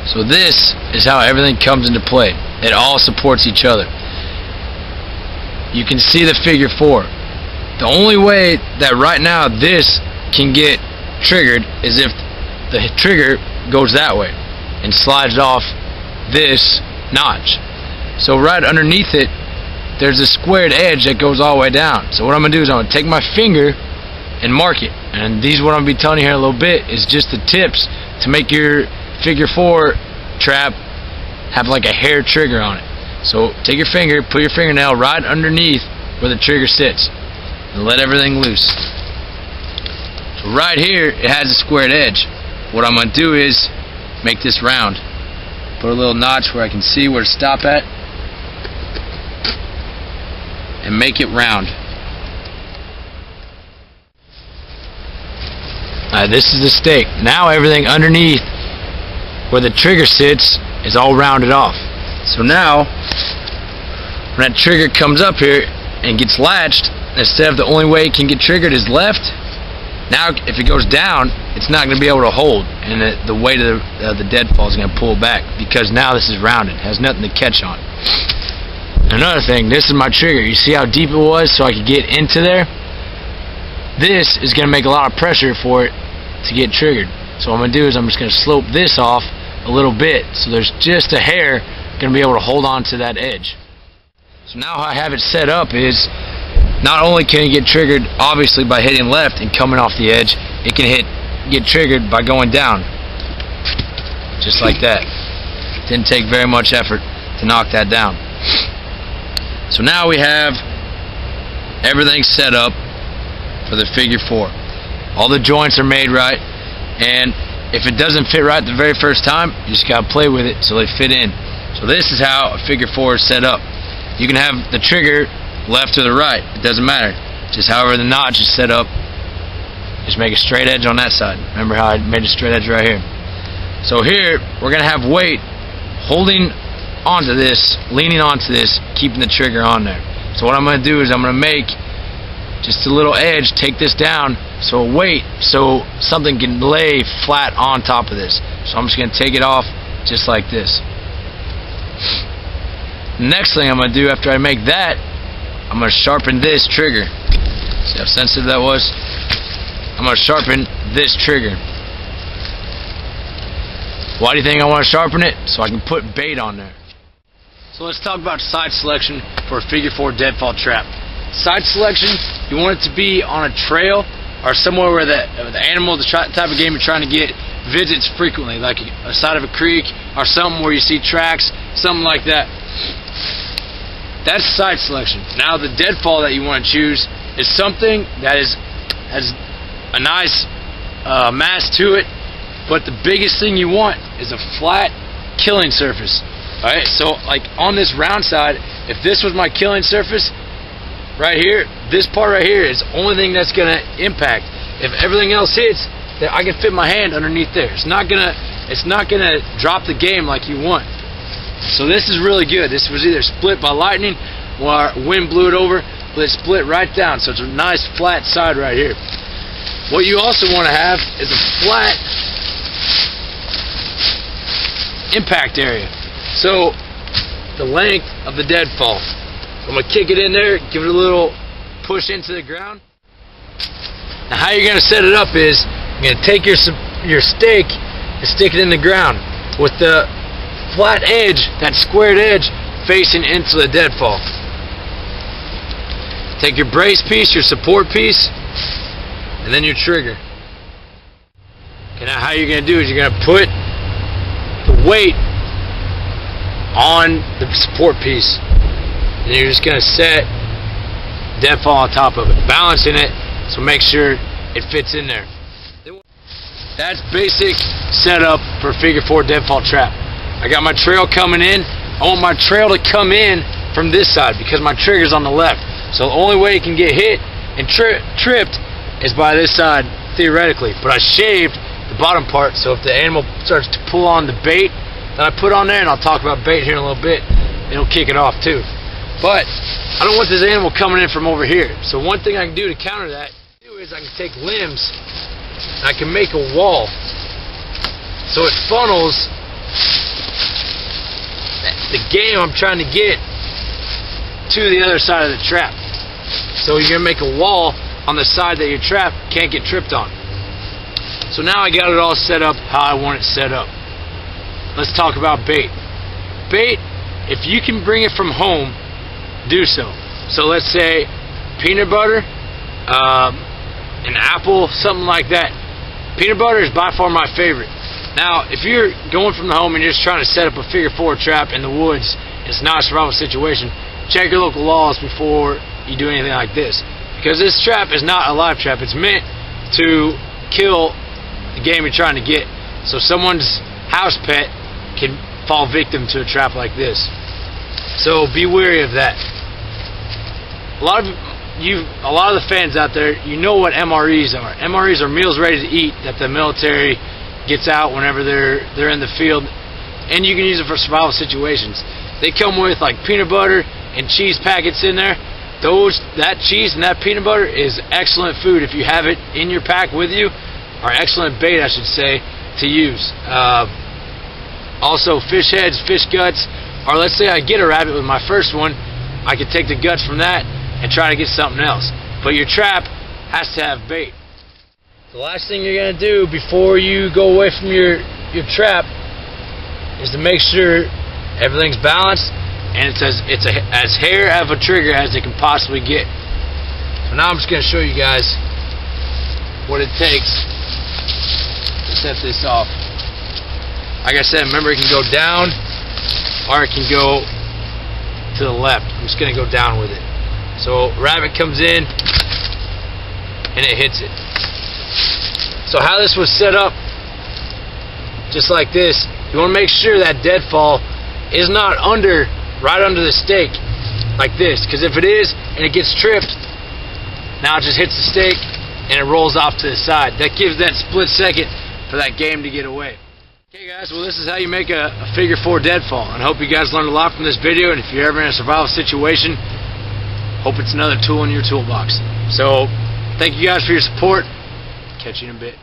So this is how everything comes into play. It all supports each other. You can see the figure 4. The only way that right now this can get triggered is if the trigger goes that way and slides off this notch. So right underneath it, there's a squared edge that goes all the way down. So what I'm going to do is I'm going to take my finger and mark it. And these, what I'm going to be telling you here in a little bit, is just the tips to make your figure 4 trap have like a hair trigger on it. So take your finger, put your fingernail right underneath where the trigger sits, and let everything loose. So right here, it has a squared edge. What I'm going to do is make this round. Put a little notch where I can see where to stop at, and make it round. Alright, this is the stake. Now everything underneath where the trigger sits is all rounded off. So now when that trigger comes up here and gets latched, instead of the only way it can get triggered is left, now if it goes down, it's not going to be able to hold, and the weight of the deadfall is going to pull back, because now this is rounded. It has nothing to catch on. Another thing, this is my trigger. You see how deep it was so I could get into there? This is going to make a lot of pressure for it to get triggered. So what I'm going to do is I'm just going to slope this off a little bit, so there's just a hair going to be able to hold on to that edge. So now how I have it set up is, not only can it get triggered obviously by hitting left and coming off the edge, it can get triggered by going down, just like that. Didn't take very much effort to knock that down. So now we have everything set up for the figure 4. All the joints are made right, and if it doesn't fit right the very first time, you just gotta play with it so they fit in. So this is how a figure 4 is set up. You can have the trigger left or the right, it doesn't matter. Just however the notch is set up, just make a straight edge on that side. Remember how I made a straight edge right here? So here, we're gonna have weight holding onto this, leaning onto this, keeping the trigger on there. So what I'm gonna do is I'm gonna make just a little edge, take this down, so weight, so something can lay flat on top of this. So I'm just gonna take it off just like this. The next thing I'm gonna do after I make that, I'm going to sharpen this trigger. See how sensitive that was? I'm going to sharpen this trigger. Why do you think I want to sharpen it? So I can put bait on there. So let's talk about side selection for a figure 4 deadfall trap. Side selection, you want it to be on a trail or somewhere where the animal, the type of game you're trying to get, visits frequently, like a side of a creek or something where you see tracks, something like that. That's side selection. Now the deadfall that you want to choose is something that has a nice mass to it, but the biggest thing you want is a flat killing surface. Alright, so like on this round side, if this was my killing surface right here, this part right here is the only thing that's going to impact. If everything else hits, then I can fit my hand underneath there. It's not gonna drop the game like you want. So this is really good. This was either split by lightning or wind blew it over, but it split right down. So it's a nice flat side right here. What you also want to have is a flat impact area. So the length of the deadfall. I'm going to kick it in there, give it a little push into the ground. Now how you're going to set it up is, you're going to take your stake and stick it in the ground with the flat edge, that squared edge, facing into the deadfall. Take your brace piece, your support piece, and then your trigger. Okay, now how you're going to do is you're going to put the weight on the support piece, and you're just going to set deadfall on top of it, balancing it, so make sure it fits in there. That's basic setup for figure 4 deadfall trap. I got my trail coming in. I want my trail to come in from this side because my trigger's on the left. So the only way it can get hit and tripped is by this side, theoretically. But I shaved the bottom part, so if the animal starts to pull on the bait that I put on there, and I'll talk about bait here in a little bit, it'll kick it off too. But I don't want this animal coming in from over here. So one thing I can do to counter that is I can take limbs and I can make a wall so it funnels the game I'm trying to get to the other side of the trap. So you're gonna make a wall on the side that your trap can't get tripped on. So now I got it all set up how I want it set up. Let's talk about bait. Bait, if you can bring it from home, do so. So let's say peanut butter, an apple, something like that. Peanut butter is by far my favorite. Now, if you're going from the home and you're just trying to set up a figure 4 trap in the woods, it's not a survival situation, check your local laws before you do anything like this. Because this trap is not a live trap. It's meant to kill the game you're trying to get. So someone's house pet can fall victim to a trap like this. So be wary of that. A lot of the fans out there, you know what MREs are. MREs are meals ready to eat that the military gets out whenever they're in the field, and you can use it for survival situations. They come with like peanut butter and cheese packets in there. That cheese and that peanut butter is excellent food if you have it in your pack with you, or excellent bait, I should say, to use. Also, fish heads, fish guts, or let's say I get a rabbit with my first one, I could take the guts from that and try to get something else. But your trap has to have bait. The last thing you're going to do before you go away from your trap is to make sure everything's balanced and it's as hair of a trigger as it can possibly get. So now I'm just going to show you guys what it takes to set this off. Like I said, remember, it can go down or it can go to the left. I'm just going to go down with it. So rabbit comes in and it hits it. So how this was set up, just like this, you want to make sure that deadfall is not right under the stake like this, because if it is and it gets tripped, now it just hits the stake and it rolls off to the side. That gives that split second for that game to get away. Okay guys, well, this is how you make a figure 4 deadfall, and I hope you guys learned a lot from this video, and if you're ever in a survival situation, hope it's another tool in your toolbox. So thank you guys for your support. Catch you in a bit.